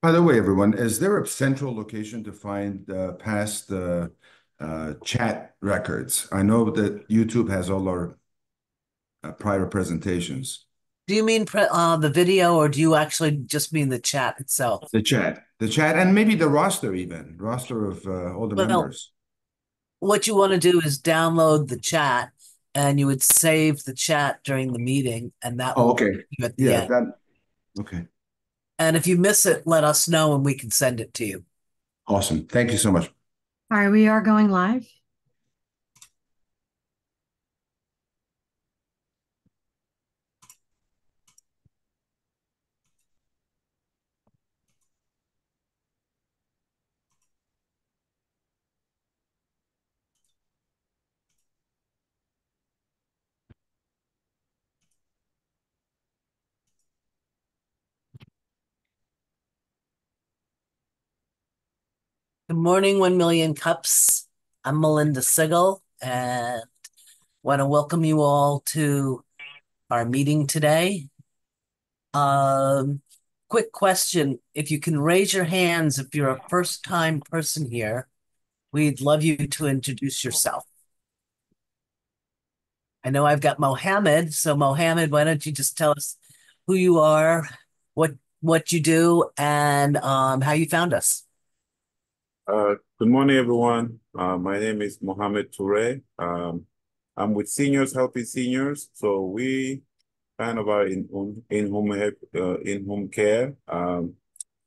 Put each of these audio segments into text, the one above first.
By the way, everyone, is there a central location to find past chat records? I know that YouTube has all our prior presentations. Do you mean the video, or do you actually just mean the chat itself? The chat, and maybe the roster even, roster of all the Well, members. what you want to do is download the chat, and you would save the chat during the meeting, and that Oh, will okay. you at the Yeah, end. that, okay. And if you miss it, let us know, and we can send it to you. Awesome. Thank you so much. All right, we are going live. Good morning, 1 Million Cups. I'm Melinda Sigel, and want to welcome you all to our meeting today. Um, Quick question. If you can raise your hands if you're a first-time person here, we'd love you to introduce yourself. I know I've got Mohammed, so Mohammed, why don't you just tell us who you are, what what you do, and how you found us. Good morning, everyone. My name is Mohammed Toure. I'm with Seniors Healthy Seniors. So we kind of are in home care.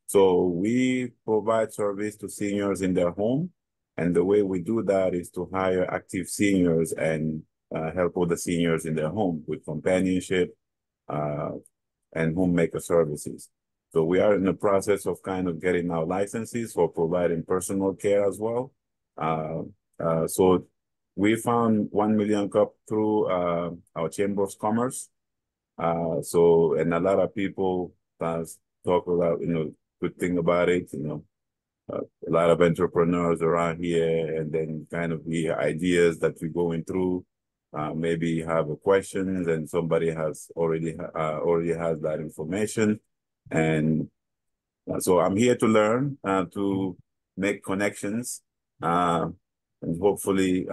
So we provide service to seniors in their home, and the way we do that is to hire active seniors and help other seniors in their home with companionship, uh, and homemaker services. So we are in the process of kind of getting our licenses for providing personal care as well. Uh, so we found 1 Million Cup through our Chamber of Commerce. And a lot of people talk about, good thing about it, a lot of entrepreneurs around here, and then kind of the ideas that we're going through. Maybe have a questions and somebody has already has that information, and so I'm here to learn, to make connections, uh, and hopefully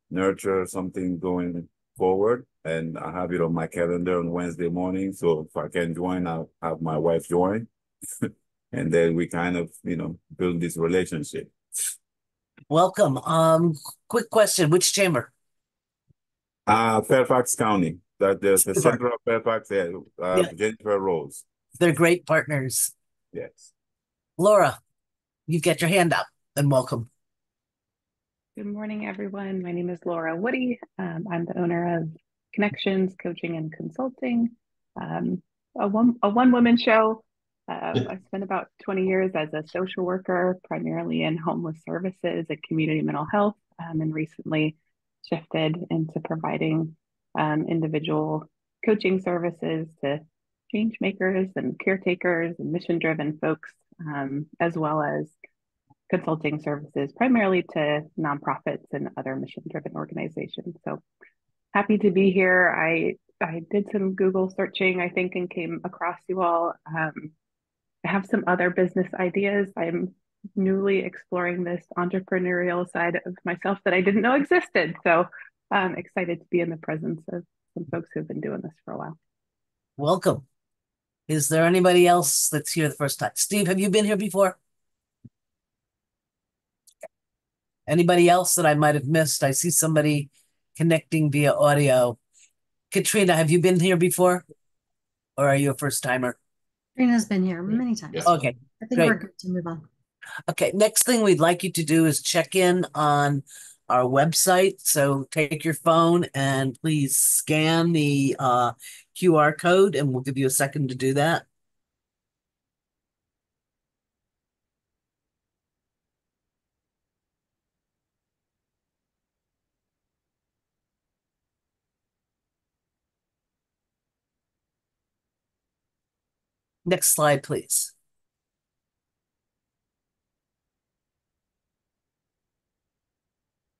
nurture something going forward. And I have it on my calendar on Wednesday morning. So if I can join, I'll have my wife join. And then we kind of, build this relationship. Welcome. Quick question, which chamber? Fairfax County, that the Super. center of Fairfax, Yeah, Jennifer Rose. they're great partners. Yes. Laura, you get your hand up, and welcome. Good morning, everyone. My name is Laura Woody. I'm the owner of Connections Coaching and Consulting, a one-woman show. I spent about 20 years as a social worker, primarily in homeless services and community mental health, and recently shifted into providing individual coaching services to change makers and caretakers and mission-driven folks, as well as consulting services, primarily to nonprofits and other mission-driven organizations. So happy to be here. I did some Google searching, I think, and came across you all. I have some other business ideas. I'm newly exploring this entrepreneurial side of myself that I didn't know existed. So I'm excited to be in the presence of some folks who've been doing this for a while. Welcome. Is there anybody else that's here the first time? Steve, have you been here before? Anybody else that I might have missed? I see somebody connecting via audio. Katrina, have you been here before? Or are you a first timer? Trina's been here many times. Yeah. Okay, I think great. we're good to move on. Okay, next thing we'd like you to do is check in on our website. So take your phone and please scan the QR code, and we'll give you a second to do that. Next slide, please.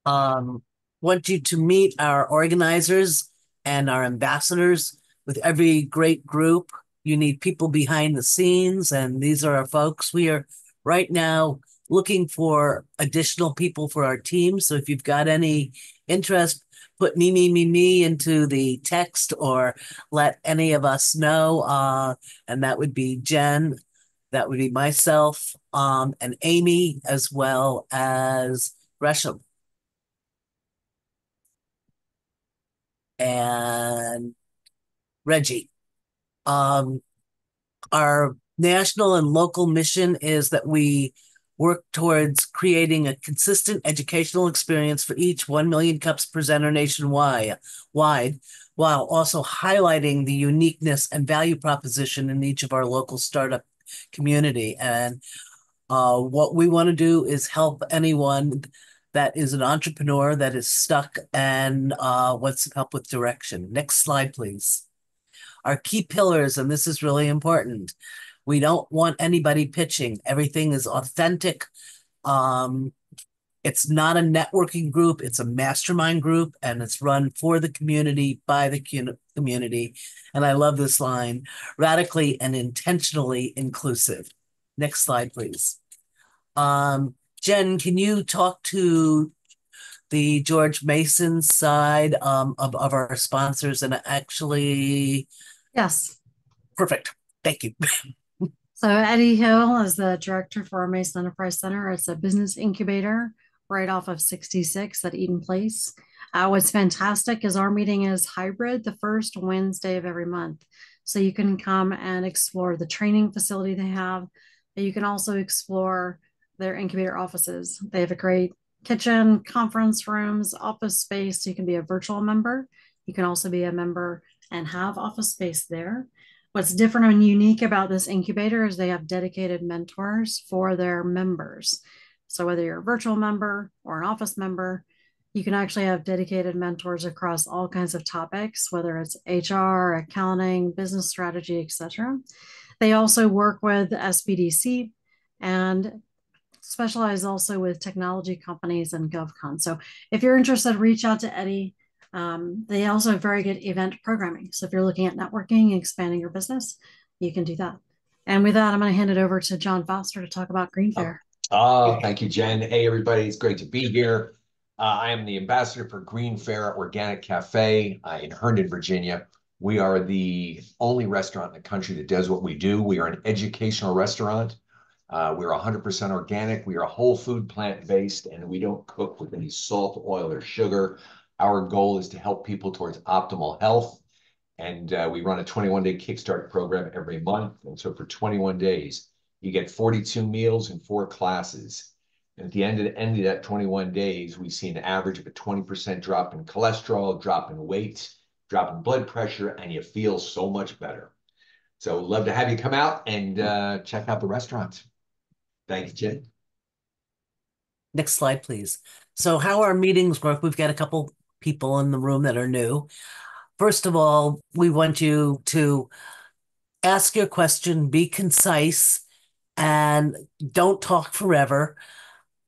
Want you to meet our organizers and our ambassadors. With every great group, You need people behind the scenes, and these are our folks. We are right now looking for additional people for our team. So if you've got any interest, put me into the text or let any of us know. And that would be Jen, that would be myself, and Amy, as well as Gresham. And Reggie. Our national and local mission is that we work towards creating a consistent educational experience for each 1 million cups presenter nationwide, while also highlighting the uniqueness and value proposition in each of our local startup community. And what we want to do is help anyone that is an entrepreneur that is stuck and wants some help with direction. Next slide, please. Our key pillars, and this is really important. We don't want anybody pitching. Everything is authentic. It's not a networking group, it's a mastermind group, and it's run for the community, by the community. And I love this line, radically and intentionally inclusive. Next slide, please. Jen, can you talk to the George Mason side of our sponsors and actually... Yes. Perfect. Thank you. So Eddie Hill is the director for our Mason Enterprise Center. It's a business incubator right off of 66 at Eden Place. What's fantastic is our meeting is hybrid the first Wednesday of every month. So you can come and explore the training facility they have. You can also explore their incubator offices. They have a great kitchen, conference rooms, office space. So you can be a virtual member. You can also be a member and have office space there. What's different and unique about this incubator is they have dedicated mentors for their members. So whether you're a virtual member or an office member, you can actually have dedicated mentors across all kinds of topics, whether it's HR, accounting, business strategy, etc. They also work with SBDC and specialize also with technology companies and GovCon. So if you're interested, reach out to Eddie. They also have very good event programming. So if you're looking at networking and expanding your business, you can do that. And with that, I'm going to hand it over to John Foster to talk about Green Fair. Thank you, Jen. Hey, everybody. It's great to be here. I am the ambassador for Green Fair Organic Cafe in Herndon, Virginia. We are the only restaurant in the country that does what we do. We are an educational restaurant. We're 100% organic. We are whole food, plant-based, and we don't cook with any salt, oil, or sugar. Our goal is to help people towards optimal health. And we run a 21-day Kickstart program every month. And so for 21 days, you get 42 meals and 4 classes. And at the end of that 21 days, we see an average of a 20% drop in cholesterol, drop in weight, drop in blood pressure, and you feel so much better. So love to have you come out and check out the restaurant. Thank you, Jen. Next slide, please. So how our meetings work, we've got a couple people in the room that are new. First of all, we want you to ask your question, be concise, and don't talk forever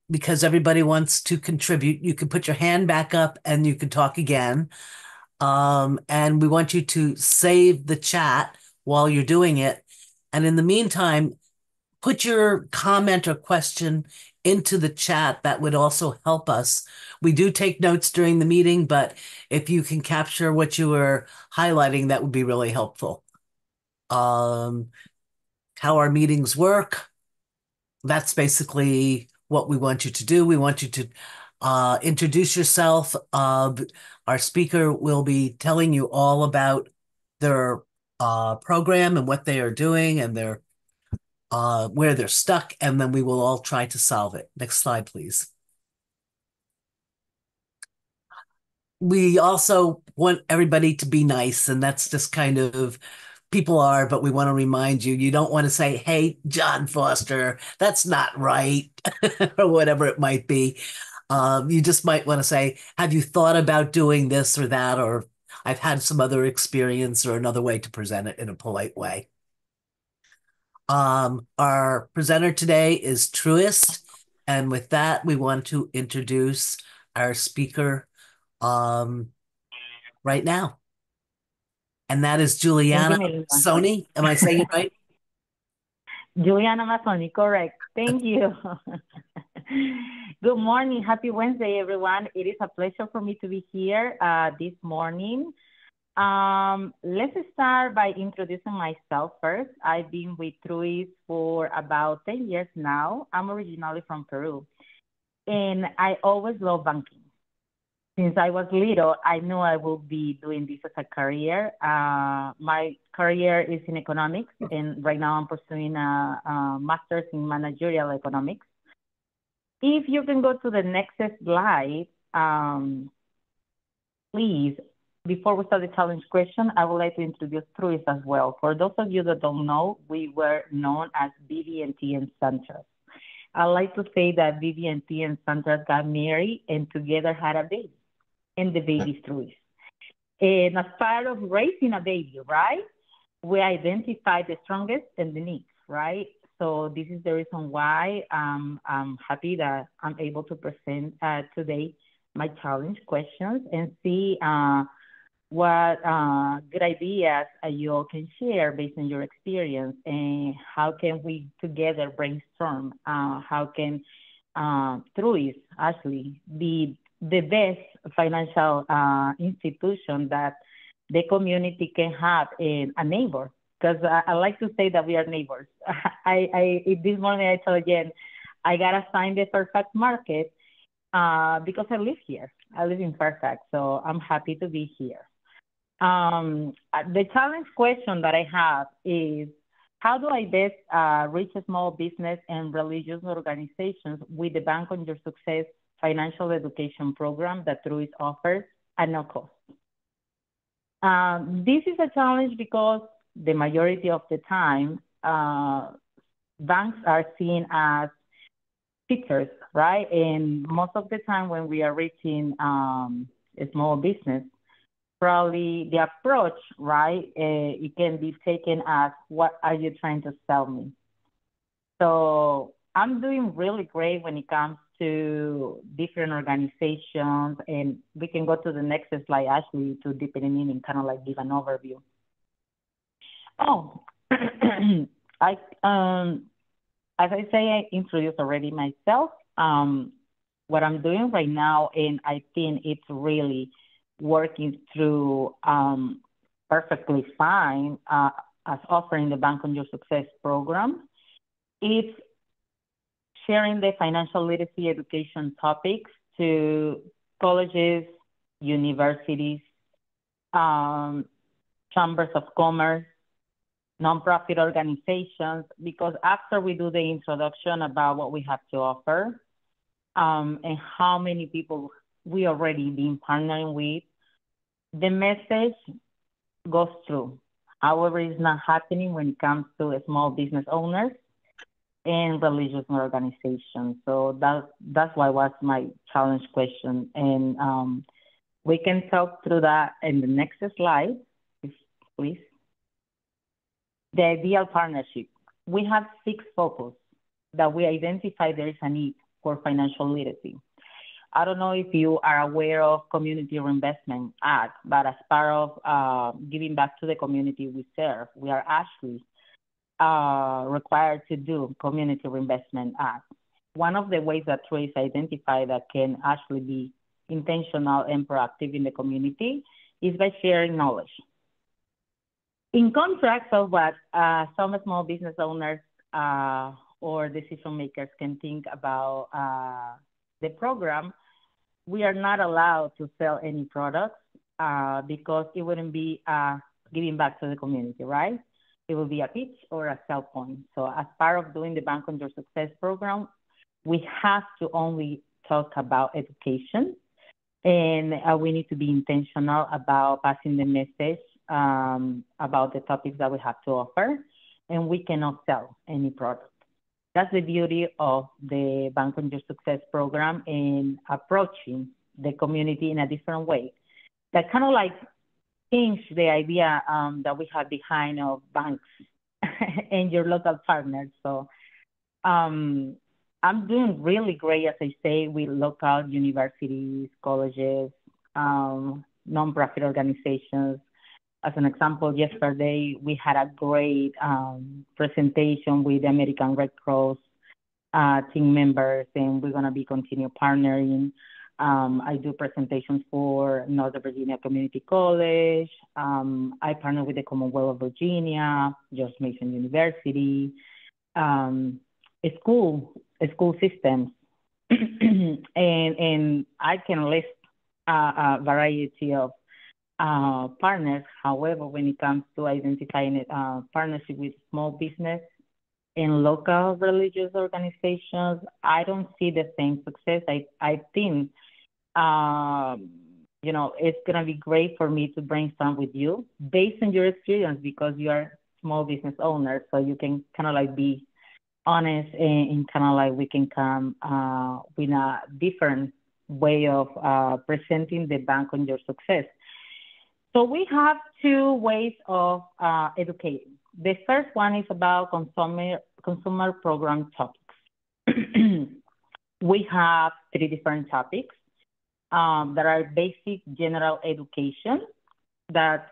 because everybody wants to contribute. You can put your hand back up and you can talk again. And we want you to save the chat while you're doing it. And in the meantime, put your comment or question into the chat. That would also help us. We do take notes during the meeting, but if you can capture what you were highlighting, that would be really helpful. How our meetings work, that's basically what we want you to do. We want you to introduce yourself. Our speaker will be telling you all about their program and what they are doing and their where they're stuck, and then we will all try to solve it. Next slide, please. We also want everybody to be nice, and that's just kind of people are, but we want to remind you, you don't want to say, hey, John Foster, that's not right, or whatever it might be. You just might want to say, have you thought about doing this or that, or I've had some other experience, or another way to present it in a polite way. Our presenter today is Truist, and with that, we want to introduce our speaker right now. And that is Thank you, Juliana Melissa. Sony. Am I saying it right? Juliana Mazzoni, correct. Thank you. Good morning. Happy Wednesday, everyone. It is a pleasure for me to be here this morning. Let's start by introducing myself first. I've been with Truist for about 10 years now. I'm originally from Peru, and I always love banking. Since I was little, I knew I would be doing this as a career. My career is in economics, and right now I'm pursuing a master's in managerial economics. If you can go to the next slide, please, before we start the challenge question, I would like to introduce Truist as well. For those of you that don't know, we were known as BB&T and SunTrust. I like to say that BB&T and SunTrust got married and together had a baby, and the baby's Truist. And as part of raising a baby, right, we identify the strongest and the needs, right? So this is the reason why I'm happy that I'm able to present today my challenge questions and see what good ideas you all can share based on your experience, and how can we together brainstorm how can Truist actually be the best financial institution that the community can have in a neighbor. Because I like to say that we are neighbors. This morning I told Jen, I got assigned the Fairfax market because I live here. I live in Fairfax, so I'm happy to be here. The challenge question that I have is, how do I best reach a small business and religious organizations with the Bank on Your Success financial education program that Truist offers at no cost? This is a challenge because the majority of the time, banks are seen as teachers, right? And most of the time when we are reaching a small business, probably the approach, right, it can be taken as, what are you trying to sell me? So I'm doing really great when it comes to different organizations, and we can go to the next slide, actually, to deepen in and kind of like give an overview. Oh, as I say, I introduced already myself. What I'm doing right now, and I think it's really working through perfectly fine as offering the Bank on Your Success program. It's sharing the financial literacy education topics to colleges, universities, chambers of commerce, nonprofit organizations, because after we do the introduction about what we have to offer and how many people we already been partnering with, the message goes through. However, it's not happening when it comes to small business owners and religious organizations. So that's why was my challenge question. And we can talk through that in the next slide, please. The ideal partnership. We have 6 focus that we identify there is a need for financial literacy. I don't know if you are aware of Community Reinvestment Act, but as part of giving back to the community we serve, we are actually required to do Community Reinvestment Act. One of the ways that Truist identify that can actually be intentional and proactive in the community is by sharing knowledge. In contrast of what some small business owners or decision makers can think about the program, we are not allowed to sell any products because it wouldn't be giving back to the community, right? It will be a pitch or a sell point. So as part of doing the Bank on Your Success program, we have to only talk about education, and we need to be intentional about passing the message about the topics that we have to offer, and we cannot sell any product. That's the beauty of the Bank on Your Success program in approaching the community in a different way. That kind of like changed the idea that we have behind of banks and your local partners. So I'm doing really great, as I say, with local universities, colleges, nonprofit organizations. As an example, yesterday we had a great presentation with the American Red Cross team members, and we're going to be continue partnering. I do presentations for Northern Virginia Community College. I partner with the Commonwealth of Virginia, George Mason University, school systems, and I can list a variety of partners. However, when it comes to identifying partnership with small business and local religious organizations, I don't see the same success. I think, it's going to be great for me to brainstorm with you based on your experience, because you are small business owners, so you can kind of like be honest and kind of like we can come with a different way of presenting the bank on your success. So we have two ways of educating. The first one is about consumer program topics. We have 3 different topics that are basic general education that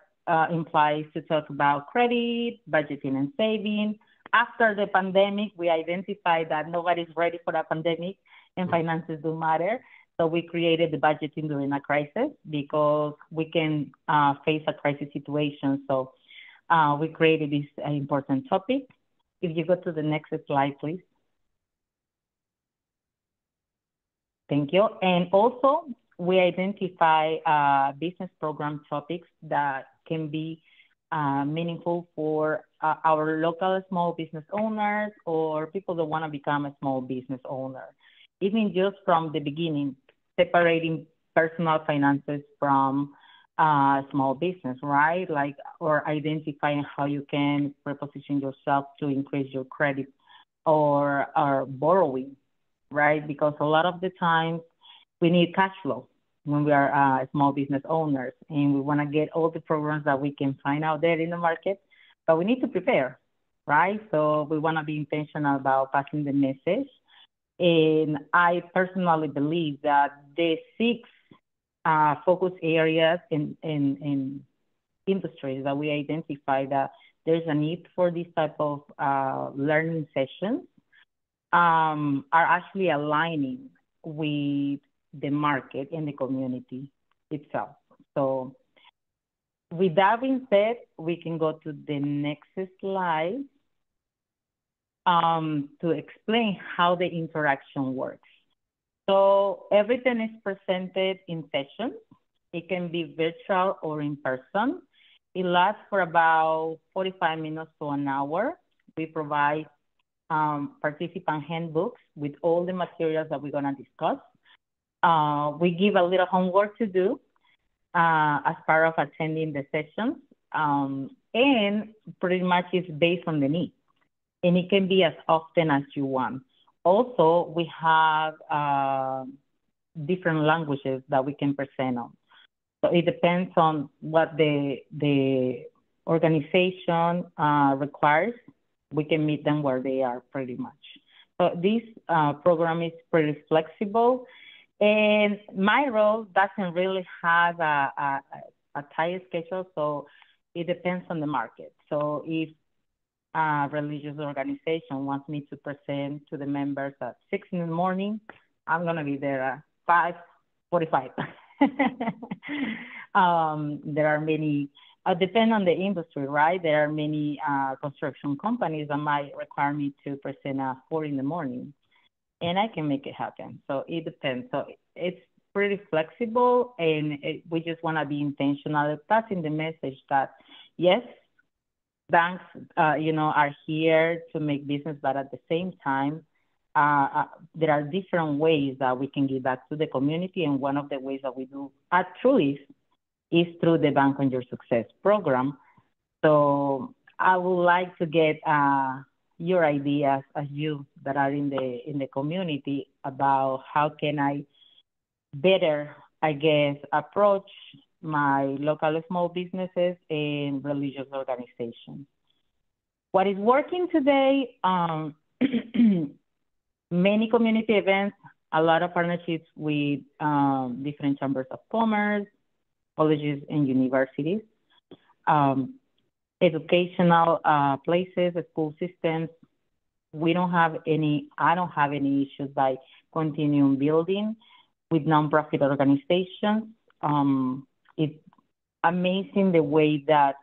implies to talk about credit, budgeting, and saving. After the pandemic, we identified that nobody's ready for a pandemic and finances do matter. So we created the budgeting during a crisis, because we can face a crisis situation. So we created this important topic. If you go to the next slide, please. Thank you. And also, we identify business program topics that can be meaningful for our local small business owners or people that want to become a small business owner. Even just from the beginning, separating personal finances from small business, right? Like, or identifying how you can reposition yourself to increase your credit or borrowing, right? Because a lot of the times we need cash flow when we are small business owners, and we want to get all the programs that we can find out there in the market, but we need to prepare, right? So we want to be intentional about passing the message. And I personally believe that the 6 focus areas in industries that we identify that there's a need for this type of learning sessions are actually aligning with the market and the community itself. So with that being said, we can go to the next slide to explain how the interaction works. So everything is presented in sessions. It can be virtual or in person. It lasts for about 45 minutes to an hour. We provide participant handbooks with all the materials that we're gonna discuss. We give a little homework to do as part of attending the sessions, and pretty much it's based on the need. And it can be as often as you want. Also, we have different languages that we can present on. So it depends on what the organization requires. We can meet them where they are pretty much. So this program is pretty flexible. And my role doesn't really have a tight schedule, so it depends on the market. So if a religious organization wants me to present to the members at 6 in the morning, I'm gonna be there at 5:45. There are many, depend on the industry, right? There are many construction companies that might require me to present at 4 in the morning, and I can make it happen. So it depends. So it's pretty flexible, and we just want to be intentional passing the message that yes, banks, are here to make business, but at the same time, there are different ways that we can give back to the community, and one of the ways that we do at Truist is through the Bank on Your Success program. So I would like to get your ideas as you that are in the community about how can I better, approach my local small businesses and religious organizations. What is working today, many community events, a lot of partnerships with different chambers of commerce, colleges, and universities. educational places, school systems. I don't have any issues by continuing building with nonprofit organizations. It's amazing the way that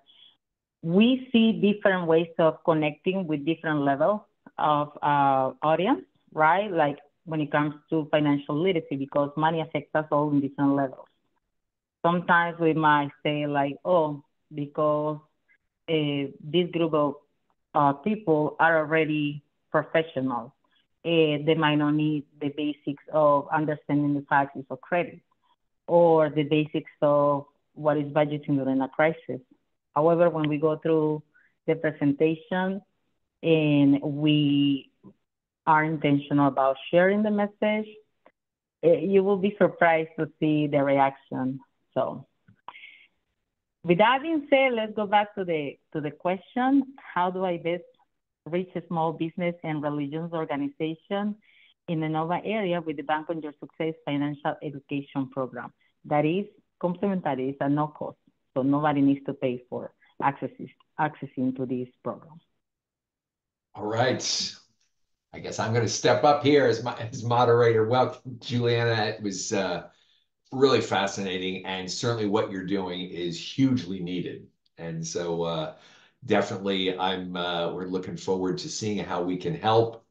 we see different ways of connecting with different levels of audience, right? Like when it comes to financial literacy, because money affects us all in different levels. Sometimes we might say like, oh, because this group of people are already professionals. They might not need the basics of understanding the factors of credit or the basics of what is budgeting during a crisis. However, when we go through the presentation and we are intentional about sharing the message, you will be surprised to see the reaction. So with that being said, let's go back to the question. How do I best reach a small business and religious organization in the Nova area with the Bank on Your Success financial education program? That is complimentary, it's at no cost. So nobody needs to pay for accessing to this program. All right. I guess I'm going to step up here as moderator. Welcome, Juliana. It was really fascinating, and certainly what you're doing is hugely needed. And so definitely we're looking forward to seeing how we can help.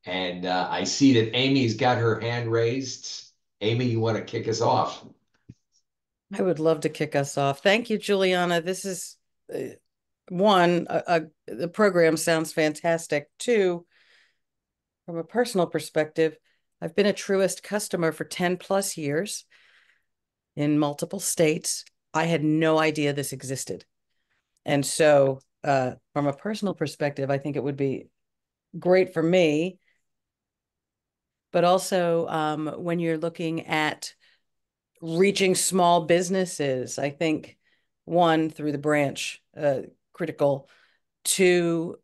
And I see that Amy's got her hand raised. Amy, you want to kick us off? I would love to kick us off. Thank you, Juliana. This is the program sounds fantastic. Two, from a personal perspective, I've been a Truist customer for 10 plus years in multiple states. I had no idea this existed. And so from a personal perspective, I think it would be great for me. But also when you're looking at reaching small businesses, I think one, through the branch, critical. Two,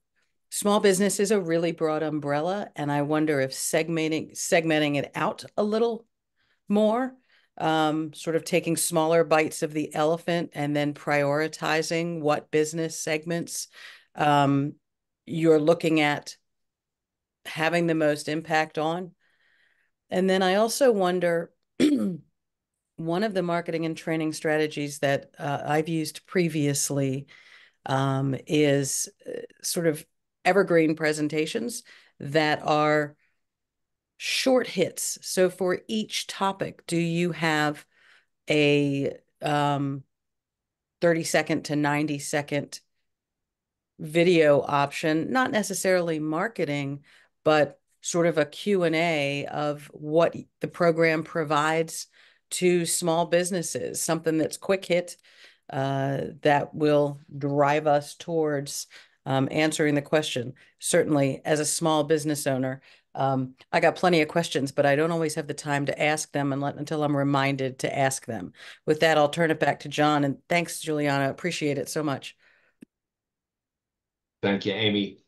small business is a really broad umbrella, and I wonder if segmenting it out a little more, sort of taking smaller bites of the elephant and then prioritizing what business segments you're looking at having the most impact on. And then I also wonder, one of the marketing and training strategies that I've used previously is sort of evergreen presentations that are short hits. So for each topic, do you have a 30-second to 90-second video option, not necessarily marketing, but sort of a Q&A of what the program provides to small businesses, something that's quick hit that will drive us towards answering the question. Certainly, as a small business owner, I got plenty of questions, but I don't always have the time to ask them until I'm reminded to ask them. With that, I'll turn it back to John. And thanks, Juliana. Appreciate it so much. Thank you, Amy.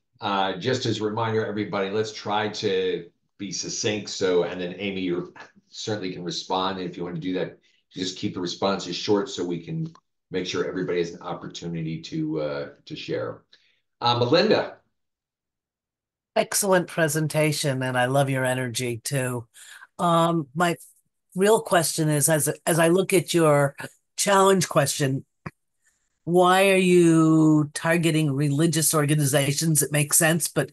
Just as a reminder, everybody, let's try to be succinct. And then Amy, you certainly can respond. And if you want to do that, just keep the responses short so we can make sure everybody has an opportunity to share. Melinda. Excellent presentation, and I love your energy too. My real question is, as I look at your challenge question, why are you targeting religious organizations? It makes sense, but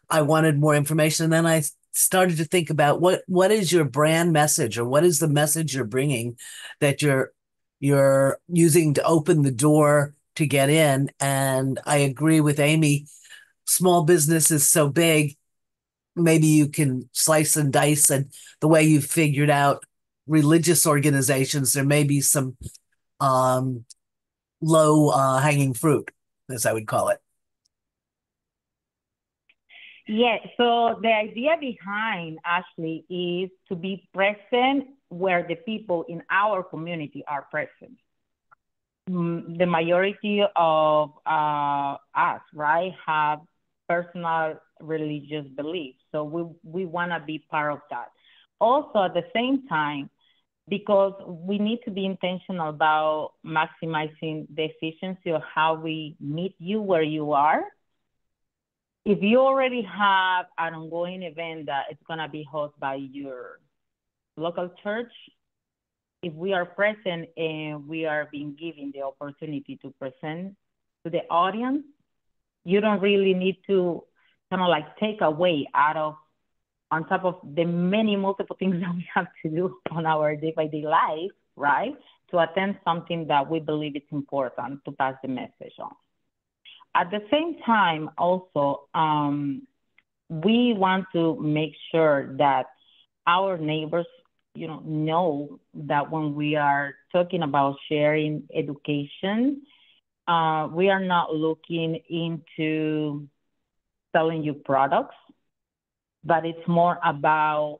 I wanted more information. And then I started to think about what is your brand message, or what is the message you're bringing that you're using to open the door to get in. And I agree with Amy. Small business is so big, maybe you can slice and dice, and the way you've figured out religious organizations, there may be some low hanging fruit, as I would call it. Yeah, so the idea behind Ashley is to be present where the people in our community are present. The majority of us, right, have personal religious beliefs. So we want to be part of that. Also, at the same time, because we need to be intentional about maximizing the efficiency of how we meet you where you are. If you already have an ongoing event that is going to be hosted by your local church, if we are present and we are being given the opportunity to present to the audience, you don't really need to kind of like take away out of, on top of the many multiple things that we have to do on our day-by-day life, right? To attend something that we believe is important to pass the message on. At the same time, also, we want to make sure that our neighbors, know that when we are talking about sharing education, we are not looking into selling you products, but it's more about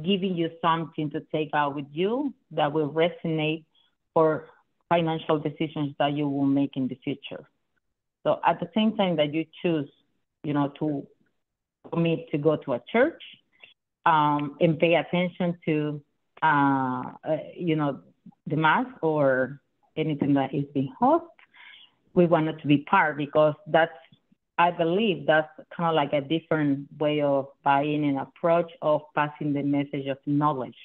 giving you something to take out with you that will resonate for financial decisions that you will make in the future. So at the same time that you choose, to commit to go to a church, and pay attention to, the mass or anything that is being hosted, we want it to be part, because I believe that's kind of like a different way of buying an approach of passing the message of knowledge.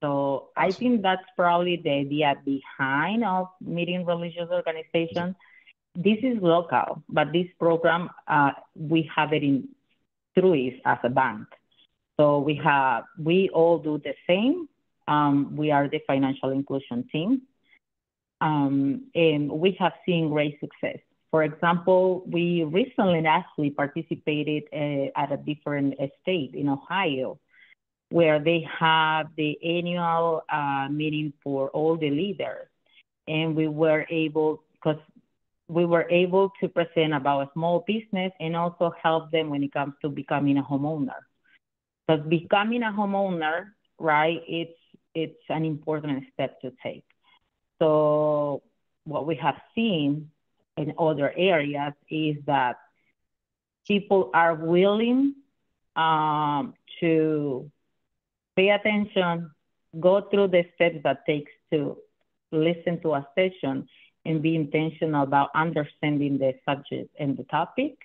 So awesome. I think that's probably the idea behind of meeting religious organizations. This is local, but this program, we have it in Truist as a bank. So we all do the same. We are the financial inclusion team. And we have seen great success. For example, we recently actually participated at a different state in Ohio, where they have the annual meeting for all the leaders. And we were able to present about a small business and also help them when it comes to becoming a homeowner. Because becoming a homeowner, right, it's an important step to take. So what we have seen in other areas is that people are willing to pay attention, go through the steps that takes to listen to a session and be intentional about understanding the subject and the topic.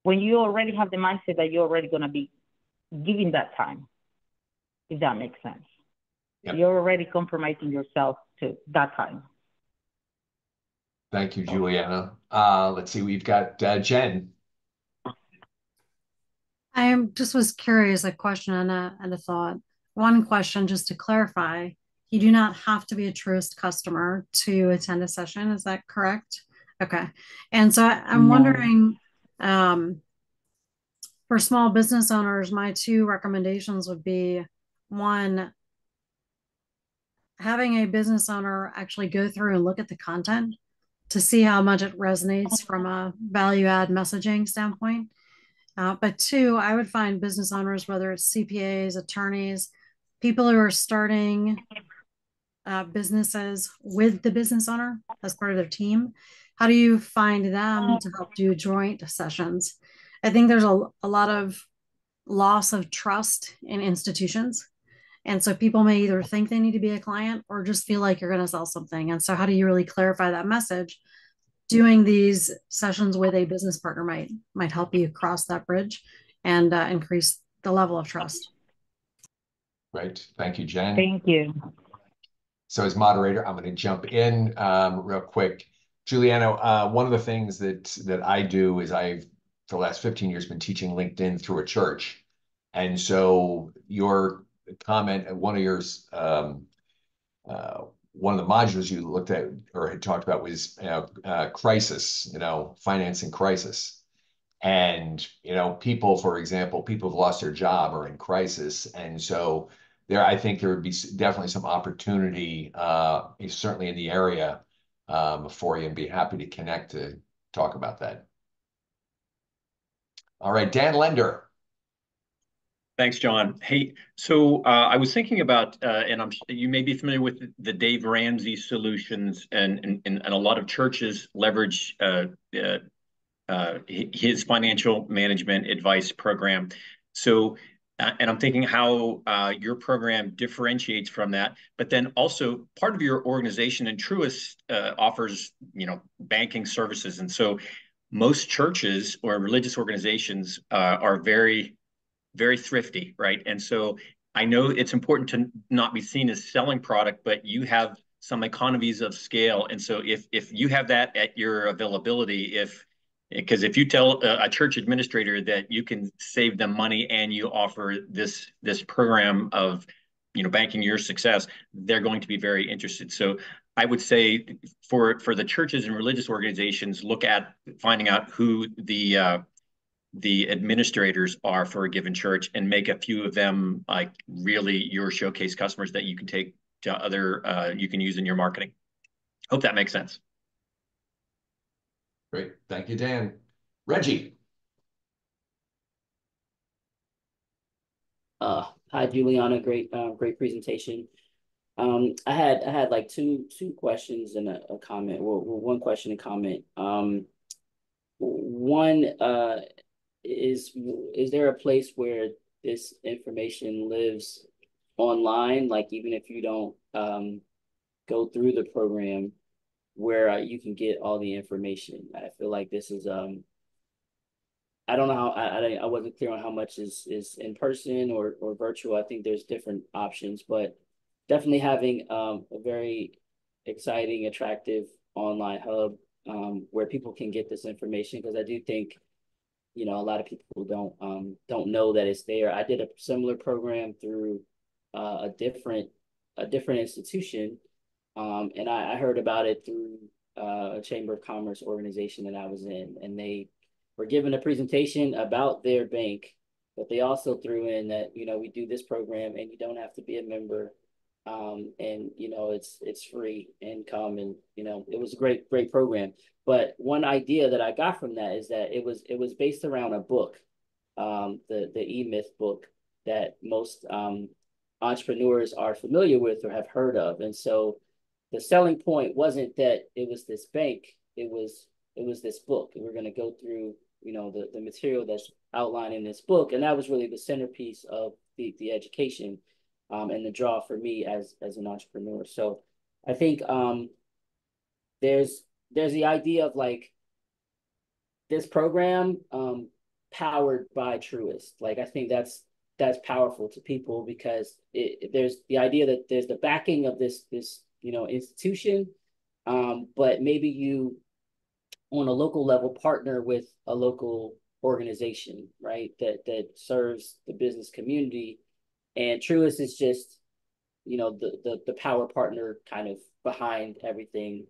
When you already have the mindset that you're already going to be giving that time, if that makes sense. Yep. You're already compromising yourself to that time. Thank you, Juliana. Let's see, we've got Jen. I just was curious, a question and a thought. One question, just to clarify, you do not have to be a Truist customer to attend a session. Is that correct? Okay. And so I'm wondering, for small business owners, my two recommendations would be, one, having a business owner actually go through and look at the content to see how much it resonates from a value add messaging standpoint. But two, I would find business owners, whether it's CPAs, attorneys, people who are starting businesses with the business owner as part of their team. How do you find them to help do joint sessions? I think there's a lot of loss of trust in institutions. And so people may either think they need to be a client or just feel like you're going to sell something. And so how do you really clarify that message? Doing these sessions with a business partner might help you cross that bridge and increase the level of trust. Great. Thank you, Jen. Thank you. So as moderator, I'm going to jump in real quick. Juliana, one of the things that I do is I've, for the last 15 years, been teaching LinkedIn through a church. And so your comment, one of the modules you looked at or had talked about was crisis, financing crisis. And, people, for example, people who've lost their job are in crisis. And so I think there would be definitely some opportunity, certainly in the area for you, and be happy to connect to talk about that. All right, Dan Lender. Thanks, John. Hey, so I was thinking about, and you may be familiar with the Dave Ramsey solutions, and a lot of churches leverage his financial management advice program. So And I'm thinking how your program differentiates from that. But then also part of your organization, and Truist offers, banking services. And so most churches or religious organizations are very, very thrifty, right? And so I know it's important to not be seen as selling product, but you have some economies of scale. And so if you have that at your availability, because if you tell a church administrator that you can save them money and you offer this program of banking your success, they're going to be very interested. So I would say for the churches and religious organizations, look at finding out who the administrators are for a given church and make a few of them like really your showcase customers that you can take to other you can use in your marketing. Hope that makes sense. Great. Thank you, Dan. Reggie. Hi, Juliana. Great presentation. I had like two questions and a comment. Well, one question and comment. One, is there a place where this information lives online, like even if you don't go through the program, where you can get all the information? I feel like this is I don't know how I wasn't clear on how much is in person or virtual. I think there's different options, but definitely having a very exciting, attractive online hub where people can get this information, because I do think a lot of people don't know that it's there. I did a similar program through a different institution, and I heard about it through a Chamber of Commerce organization that I was in, and they were given a presentation about their bank, but they also threw in that we do this program and you don't have to be a member, and it's free and come, and it was a great program. But one idea that I got from that is that it was based around a book, the E-Myth book that most entrepreneurs are familiar with or have heard of. And so the selling point wasn't that it was this bank, it was this book. And we're going to go through the material that's outlined in this book, and that was really the centerpiece of the education and the draw for me as an entrepreneur. So I think there's the idea of like this program powered by Truist. Like I think that's powerful to people, because there's the idea that there's the backing of this institution, but maybe you on a local level partner with a local organization, right, that serves the business community, and Truist is just the power partner kind of behind everything,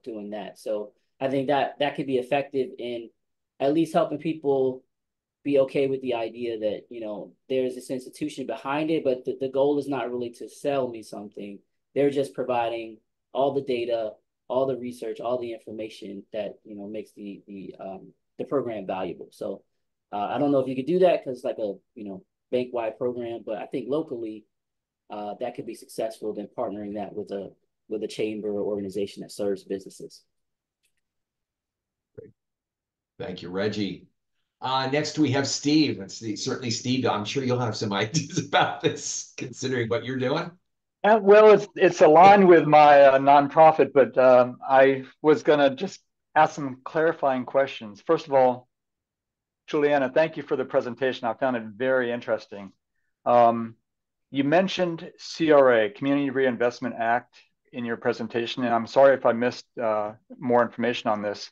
doing that. So I think that could be effective in at least helping people be okay with the idea that there's this institution behind it, but the goal is not really to sell me something. They're just providing all the data, all the research, all the information that makes the program valuable. So I don't know if you could do that because like a bank-wide program, but I think locally that could be successful than partnering that with a chamber or organization that serves businesses. Great. Thank you, Reggie. Next we have Steve. Certainly, Steve, I'm sure you'll have some ideas about this, considering what you're doing. Well, it's aligned with my nonprofit, but I was going to just ask some clarifying questions. First of all, Juliana, thank you for the presentation. I found it very interesting. You mentioned CRA, Community Reinvestment Act, in your presentation, and I'm sorry if I missed more information on this,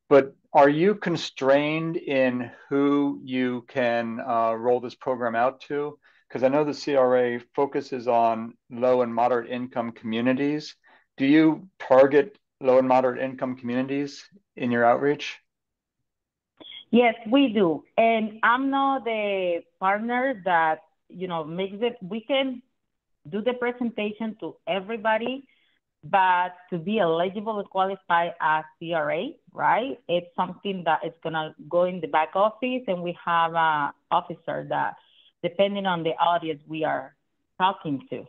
but are you constrained in who you can roll this program out to? Because I know the CRA focuses on low and moderate income communities. Do you target low and moderate income communities in your outreach? Yes, we do. And I'm not the partner that, makes it. We can do the presentation to everybody, but to be eligible and qualify as CRA, right? It's something that is going to go in the back office, and we have an officer that, depending on the audience we are talking to,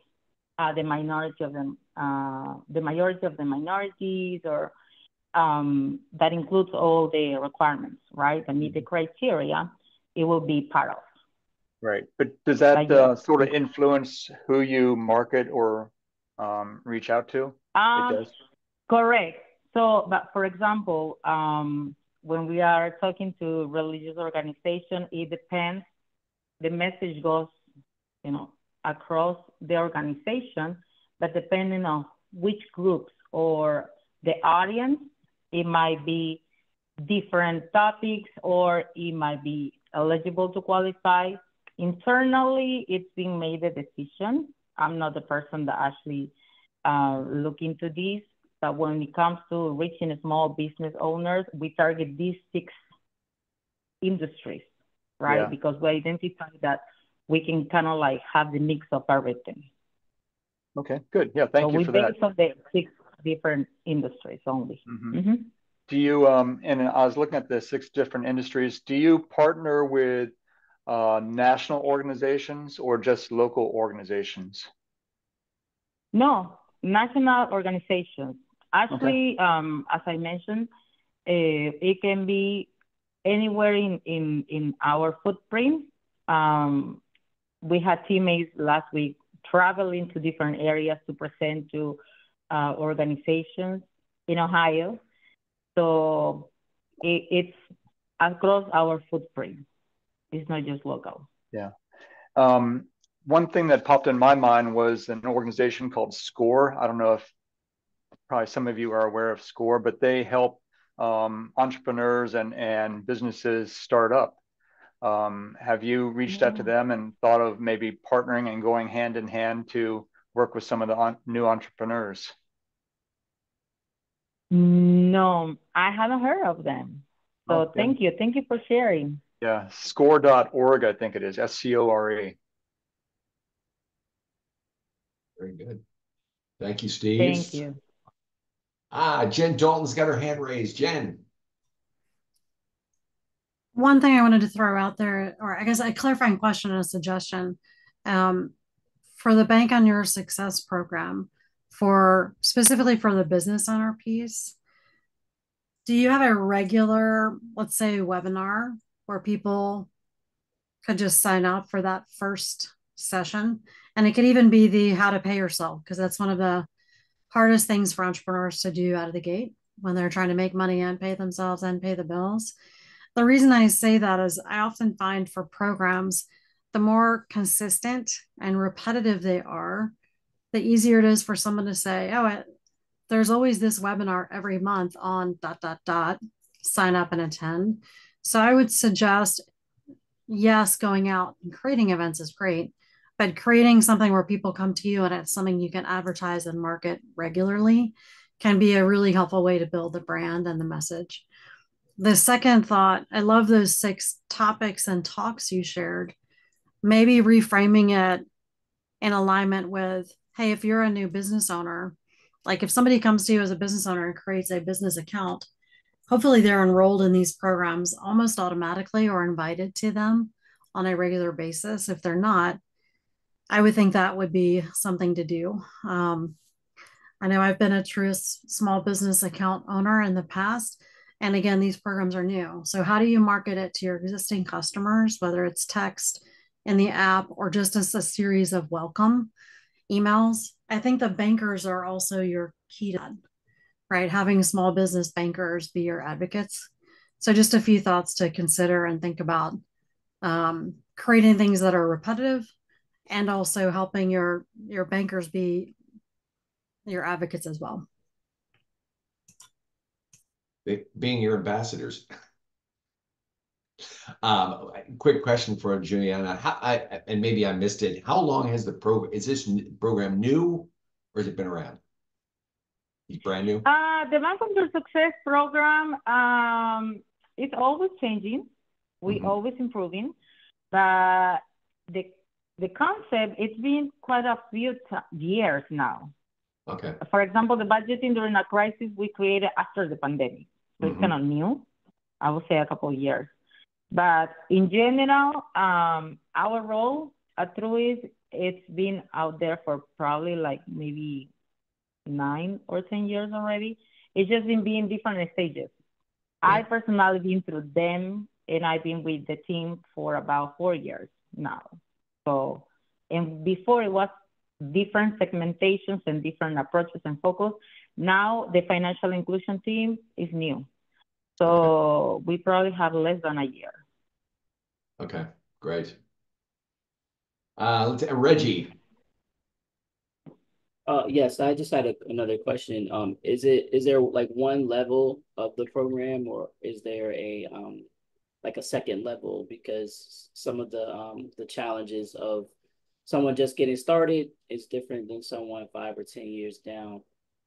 the majority of the minorities, or that includes all the requirements, right, that meet the criteria, it will be part of. Right. But does that yeah. sort of influence who you market or reach out to? It does. Correct. So, but for example, when we are talking to religious organization, it depends. The message goes, across the organization, but depending on which groups or the audience, it might be different topics or it might be eligible to qualify. Internally, it's being made a decision. I'm not the person that actually look into this, but when it comes to reaching small business owners, we target these 6 industries, right? Yeah. Because we identify that we can kind of like have the mix of everything. Okay, good. Yeah, thank you for that. So we base on the 6 different industries only. Mm-hmm. Do you, and I was looking at the 6 different industries, do you partner with national organizations or just local organizations? No, national organizations. Actually, as I mentioned, it can be anywhere in our footprint. We had teammates last week traveling to different areas to present to organizations in Ohio. So it's across our footprint. It's not just local. Yeah. One thing that popped in my mind was an organization called SCORE. I don't know if probably some of you are aware of SCORE, but they help entrepreneurs and businesses start up. Have you reached out to them and thought of maybe partnering and going hand in hand to work with some of the new entrepreneurs? No, I haven't heard of them. So thank you. Thank you for sharing. Yeah, score.org, I think it is, SCORE. Very good. Thank you, Steve. Thank you. Jen Dalton's got her hand raised. Jen. One thing I wanted to throw out there, or I guess a clarifying question and a suggestion, for the Bank on Your Success program, specifically for the business owner piece, do you have a regular, let's say, webinar where people could just sign up for that first session? And it could even be the how to pay yourself, because that's one of the hardest things for entrepreneurs to do out of the gate when they're trying to make money and pay themselves and pay the bills. The reason I say that is I often find for programs, the more consistent and repetitive they are, the easier it is for someone to say, oh, there's always this webinar every month on ... sign up and attend. So I would suggest, yes, going out and creating events is great, but creating something where people come to you and it's something you can advertise and market regularly can be a really helpful way to build the brand and the message. The second thought, I love those 6 topics and talks you shared. Maybe reframing it in alignment with, hey, if you're a new business owner, like if somebody comes to you as a business owner and creates a business account, hopefully they're enrolled in these programs almost automatically or invited to them on a regular basis. If they're not, I would think that would be something to do. I know I've been a Truist small business account owner in the past. And again, these programs are new. So how do you market it to your existing customers, whether it's text in the app or just as a series of welcome emails? I think the bankers are also your key to that, right? Having small business bankers be your advocates. So just a few thoughts to consider and think about, creating things that are repetitive and also helping your bankers be your advocates as well. Being your ambassadors. Quick question for Juliana. And maybe I missed it. How long has the program, is this program new or has it been around? It's brand new? The Bank on Your Success program, it's always changing. We always improving. But the concept, it's been quite a few years now. Okay. For example, the budgeting during a crisis we created after the pandemic. So it's kind of new. I would say a couple of years. But in general, our role at Truist, it's been out there for probably like maybe 9 or 10 years already. It's just been being different stages. Yeah. I personally been through them, and I've been with the team for about 4 years. now. So, and before it was different segmentations and different approaches and focus. Now the financial inclusion team is new. So we probably have less than a year. Okay, great. Reggie. Yes, I just had another question. Is there like one level of the program, or is there a like a second level? Because some of the challenges of someone just getting started is different than someone 5 or 10 years down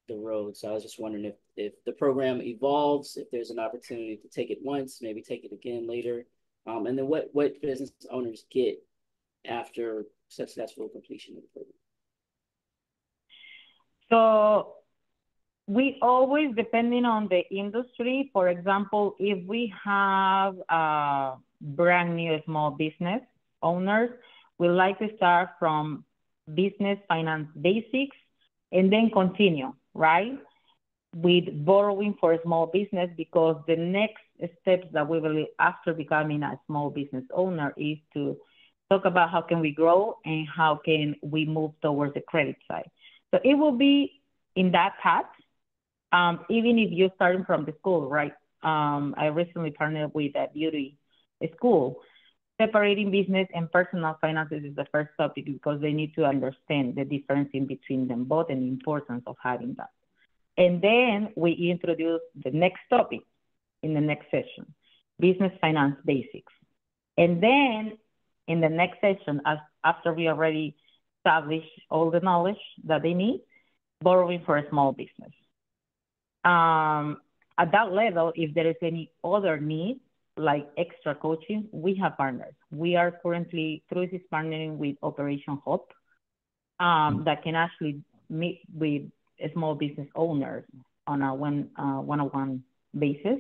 the road. So I was just wondering if the program evolves, if there's an opportunity to take it once, maybe take it again later, and then what business owners get after successful completion of the program. So we always, depending on the industry, for example, if we have a brand new small business owners, we like to start from business finance basics and then continue, right? With borrowing for a small business, because the next steps that we will, after becoming a small business owner, is to talk about how can we grow and how can we move towards the credit side. So it will be in that path, even if you're starting from the school, right? I recently partnered with a beauty school. Separating business and personal finances is the first topic because they need to understand the difference in between them both and the importance of having that. And then we introduce the next topic in the next session, business finance basics. And then in the next session, after we already establish all the knowledge that they need, borrowing for a small business. At that level, if there is any other need, like extra coaching, we have partners. We are currently, Truist is partnering with Operation Hope that can actually meet with small business owners on a one-on-one basis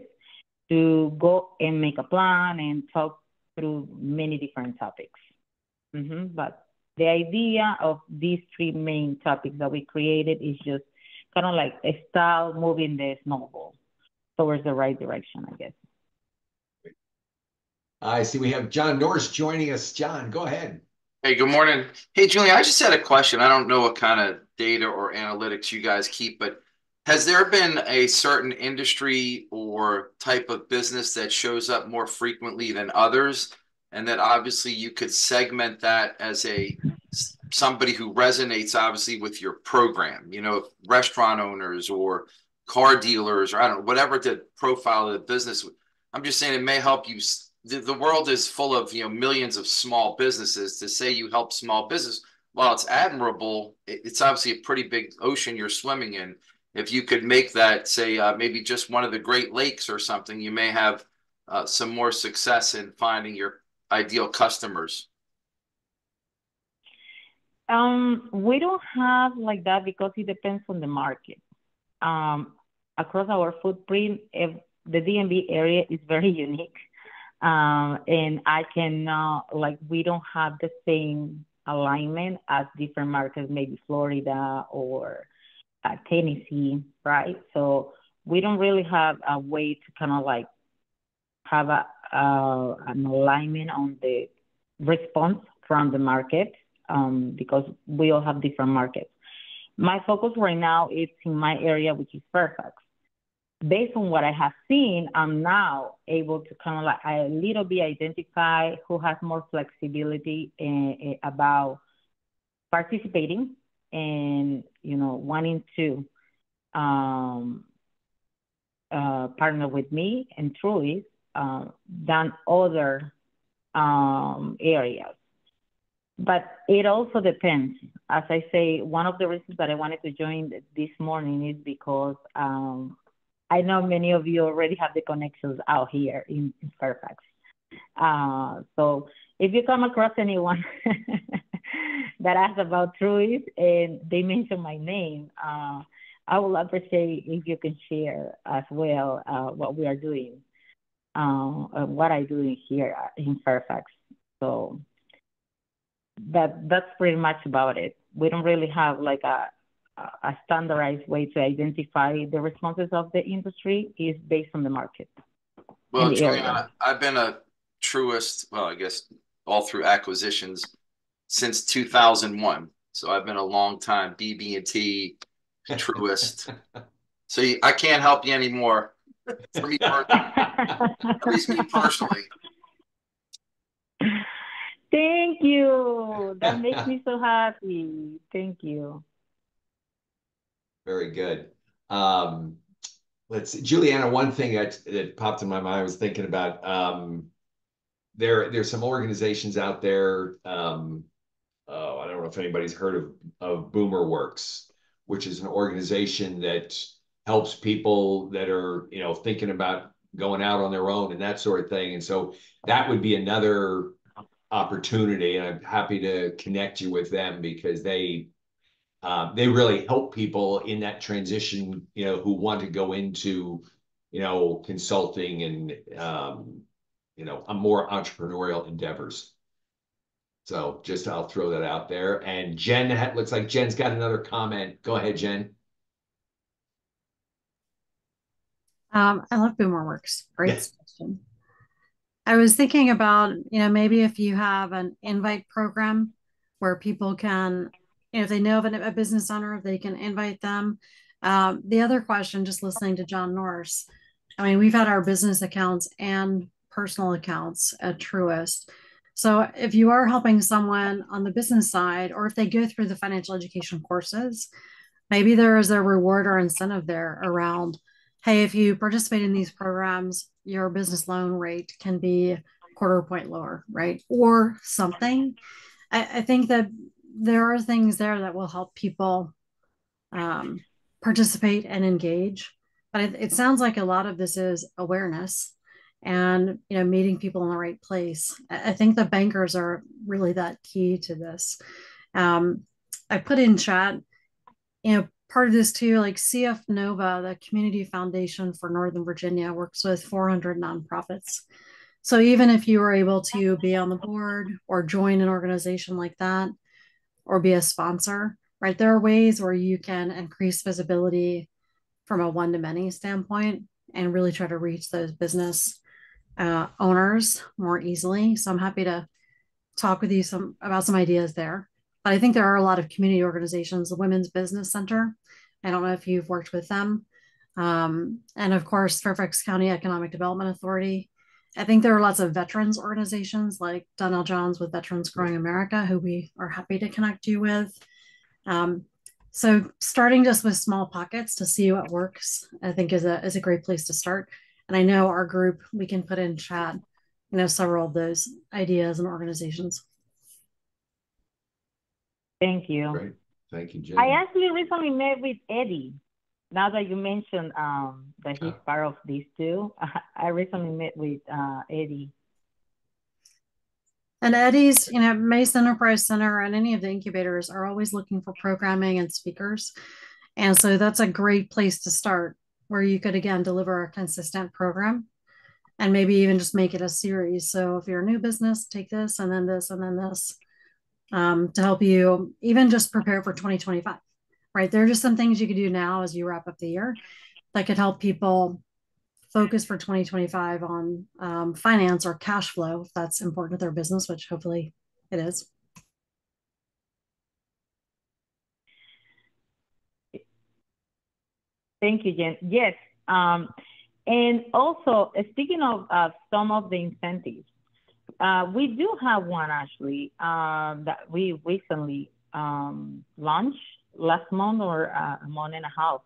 to go and make a plan and talk through many different topics. But the idea of these three main topics that we created is just kind of like a style moving the snowball towards the right direction, I guess. I see we have John Norris joining us. John, go ahead. Hey, good morning. Hey, Julian, I just had a question. I don't know what kind of data or analytics you guys keep, but has there been a certain industry or type of business that shows up more frequently than others? And that obviously you could segment that as somebody who resonates obviously with your program, you know, restaurant owners or car dealers, or I don't know, whatever the profile of the business. I'm just saying it may help you. The world is full of, you know, millions of small businesses. To say you help small business, while it's admirable, it's obviously a pretty big ocean you're swimming in. If you could make that, say, maybe just one of the Great Lakes or something, you may have some more success in finding your ideal customers. We don't have like that because it depends on the market. Across our footprint, the DMV area is very unique. And I cannot, like, we don't have the same alignment as different markets, maybe Florida or Tennessee, right? So we don't really have a way to kind of like have an alignment on the response from the market because we all have different markets. My focus right now is in my area, which is Fairfax. Based on what I have seen, I'm now able to kind of like a little bit identify who has more flexibility about participating and, you know, wanting to partner with me and Truist than other areas. But it also depends. As I say, one of the reasons that I wanted to join this morning is because I know many of you already have the connections out here in Fairfax. So if you come across anyone that asks about Truist and they mention my name, I will appreciate if you can share as well what we are doing, what I'm doing here in Fairfax. So that's pretty much about it. We don't really have like a standardized way to identify the responses of the industry. Is based on the market. Well, Juliana, I've been a Truist, well, I guess all through acquisitions since 2001. So I've been a long time BB&T, Truist. So I can't help you anymore. For me personally, at least me personally. Thank you. That makes me so happy. Thank you. Very good. Let's see. Juliana, one thing that popped in my mind, I was thinking about, there's some organizations out there. Oh, I don't know if anybody's heard of Boomer Works, which is an organization that helps people that are, thinking about going out on their own and that sort of thing. And so that would be another opportunity. And I'm happy to connect you with them because they really help people in that transition, who want to go into, consulting and, a more entrepreneurial endeavors. So just I'll throw that out there. And Jen, looks like Jen's got another comment. Go ahead, Jen. I love Boomer Works. Great suggestion. I was thinking about, maybe if you have an invite program where people can, if they know of a business owner, they can invite them. The other question, just listening to John Norris, I mean, we've had our business accounts and personal accounts at Truist. So if you are helping someone on the business side, or if they go through the financial education courses, maybe there is a reward or incentive there around, hey, if you participate in these programs, your business loan rate can be quarter point lower, right? Or something. I think that there are things there that will help people participate and engage. But it sounds like a lot of this is awareness and meeting people in the right place. I think the bankers are really that key to this. I put in chat, part of this too, like CF Nova, the Community Foundation for Northern Virginia, works with 400 nonprofits. So even if you were able to be on the board or join an organization like that, or be a sponsor, right? There are ways where you can increase visibility from a one-to-many standpoint and really try to reach those business owners more easily. So I'm happy to talk with you about some ideas there. But I think there are a lot of community organizations, the Women's Business Center. I don't know if you've worked with them. And of course, Fairfax County Economic Development Authority. I think there are lots of veterans organizations like Donnell Johns with Veterans Growing America, who we are happy to connect you with. So starting just with small pockets to see what works, I think is a great place to start. And I know our group, we can put in chat, several of those ideas and organizations. Thank you. Great. Thank you, Jen. I actually recently met with Eddie. Now that you mentioned that he's part of these too, I recently met with Eddie. And Eddie's, Mace Enterprise Center and any of the incubators are always looking for programming and speakers. And so that's a great place to start, where you could, again, deliver a consistent program and maybe even just make it a series. So if you're a new business, take this and then this and then this to help you even just prepare for 2025, right? There are just some things you could do now as you wrap up the year that could help people focus for 2025 on finance or cash flow, if that's important to their business, which hopefully it is. Thank you, Jen. Yes. And also, speaking of some of the incentives, we do have one actually that we recently launched last month or a month and a half,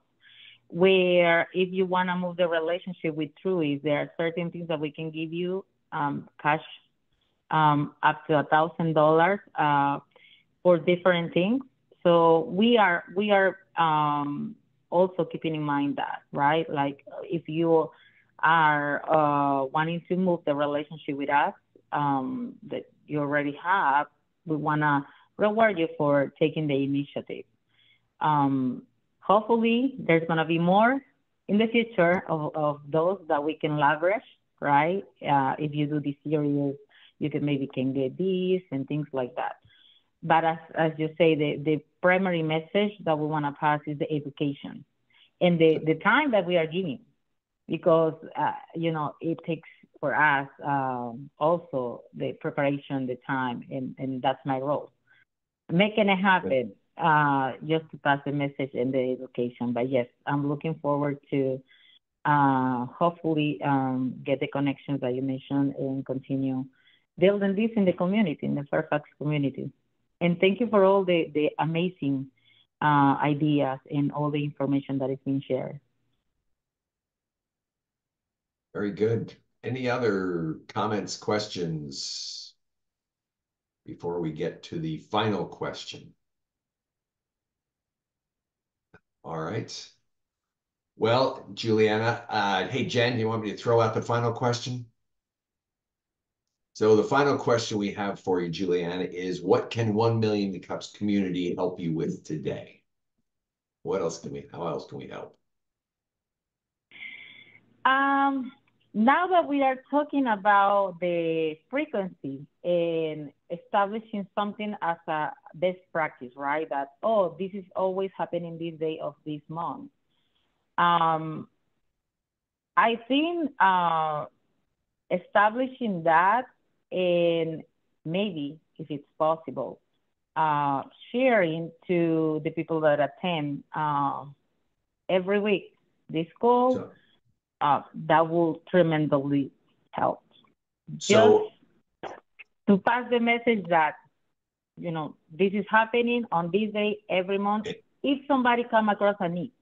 where if you want to move the relationship with Truist, there are certain things that we can give you cash up to $1,000 for different things. So we are also keeping in mind that, right? Like if you are wanting to move the relationship with us that you already have, we want to reward you for taking the initiative. Hopefully there's going to be more in the future of those that we can leverage, right? If you do this series, you can get these and things like that. But as you say, the primary message that we want to pass is the education and the time that we are giving, because, it takes for us, also the preparation, the time, and that's my role. Making it happen, just to pass the message and the education. But yes, I'm looking forward to hopefully get the connections that you mentioned and continue building this in the community, in the Fairfax community. And thank you for all the amazing ideas and all the information that is being shared. Very good. Any other comments, questions before we get to the final question? All right. Well, Juliana, hey, Jen, do you want me to throw out the final question? So the final question we have for you, Juliana, is what can 1 Million Cups community help you with today? How else can we help? Now that we are talking about the frequency and establishing something as a best practice, right? That, oh, this is always happening this day of this month. I think establishing that, and maybe, if it's possible, sharing to the people that attend every week this call, So, that will tremendously help. So, Just to pass the message that, you know, this is happening on this day every month. If somebody come across a need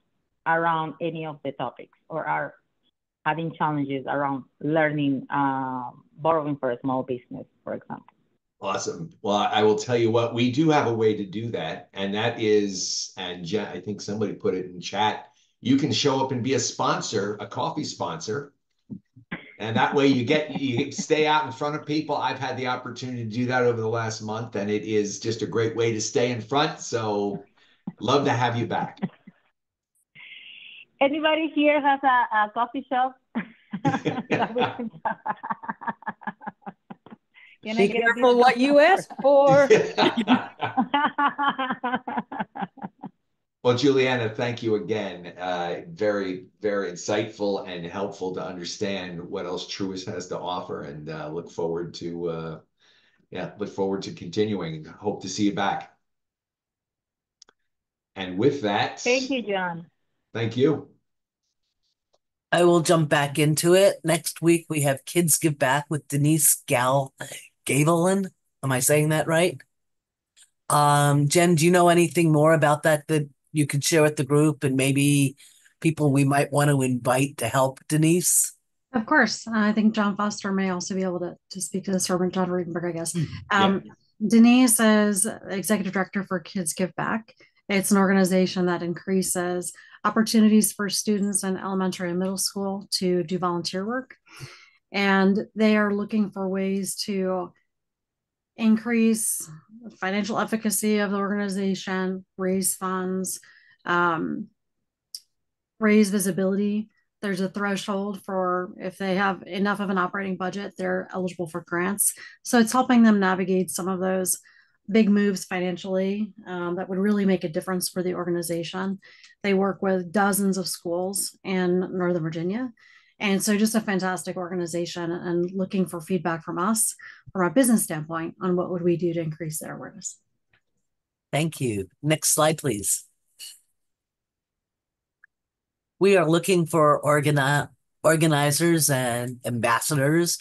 around any of the topics or are having challenges around learning, borrowing for a small business, for example. awesome. Well, I will tell you what, we do have a way to do that, and that is, and Jen, I think somebody put it in chat, you can show up and be a sponsor, a coffee sponsor, and that way you stay out in front of people. I've had the opportunity to do that over the last month, and it is just a great way to stay in front. So love to have you back. Anybody here has a coffee shop? Be careful what you ask for. Well, Juliana, thank you again. Very, very insightful and helpful to understand what else Truist has to offer, and look forward to continuing. Hope to see you back. And with that, thank you, John. Thank you. I will jump back into it. Next week we have Kids Give Back with Denise Gavelin. Am I saying that right? Jen, do you know anything more about that you could share with the group, and maybe people we might want to invite to help Denise? Of course. I think John Foster may also be able to speak to this, or John Riedenberg, I guess. Denise is Executive Director for Kids Give Back. It's an organization that increases opportunities for students in elementary and middle school to do volunteer work. And they are looking for ways to increase financial efficacy of the organization, raise funds, raise visibility. There's a threshold for if they have enough of an operating budget, they're eligible for grants. So it's helping them navigate some of those big moves financially that would really make a difference for the organization. They work with dozens of schools in Northern Virginia. And so just a fantastic organization, and looking for feedback from us from a business standpoint on what would we do to increase their awareness. Thank you. Next slide, please. We are looking for organizers and ambassadors.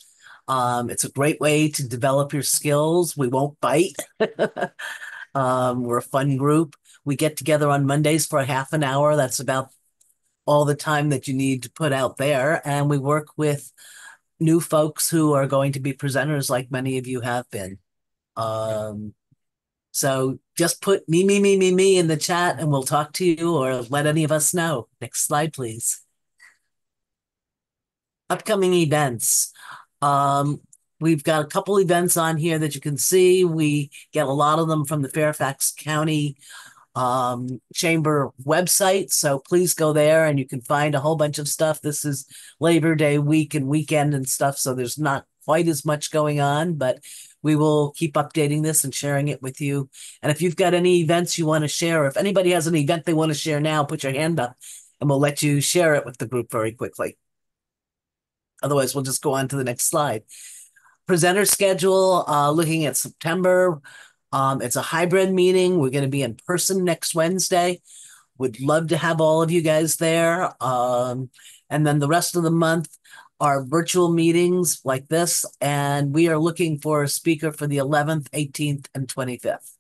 It's a great way to develop your skills. We won't bite. We're a fun group. We get together on Mondays for a half an hour. That's about all the time that you need to put out there. And we work with new folks who are going to be presenters like many of you have been. So just put me in the chat and we'll talk to you, or let any of us know. Next slide, please. Upcoming events. We've got a couple events on here that you can see. We get a lot of them from the Fairfax County Chamber website, so please go there and you can find a whole bunch of stuff. This is Labor Day week and weekend and stuff, so there's not quite as much going on, but we will keep updating this and sharing it with you. And if you've got any events you want to share, or if anybody has an event they want to share now, put your hand up and we'll let you share it with the group very quickly. Otherwise, we'll just go on to the next slide. Presenter schedule, looking at September. It's a hybrid meeting. We're going to be in person next Wednesday. Would love to have all of you guys there. And then the rest of the month are virtual meetings like this. And we are looking for a speaker for the 11th, 18th, and 25th.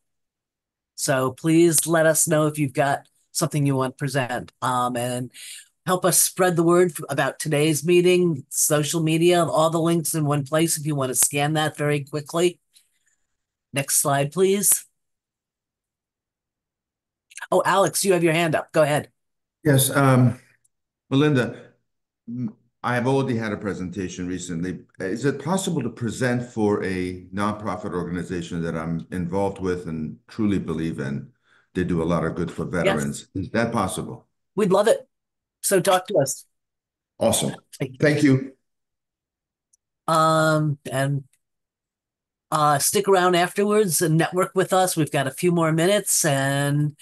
So please let us know if you've got something you want to present. And help us spread the word about today's meeting, social media, all the links in one place if you want to scan that very quickly. Next slide, please. Oh, Alex, you have your hand up. Go ahead. Yes, Melinda, I have already had a presentation recently. Is it possible to present for a nonprofit organization that I'm involved with and truly believe in? They do a lot of good for veterans. Yes. Is that possible? We'd love it. So talk to us. Awesome. Thank you. And stick around afterwards and network with us. We've got a few more minutes, and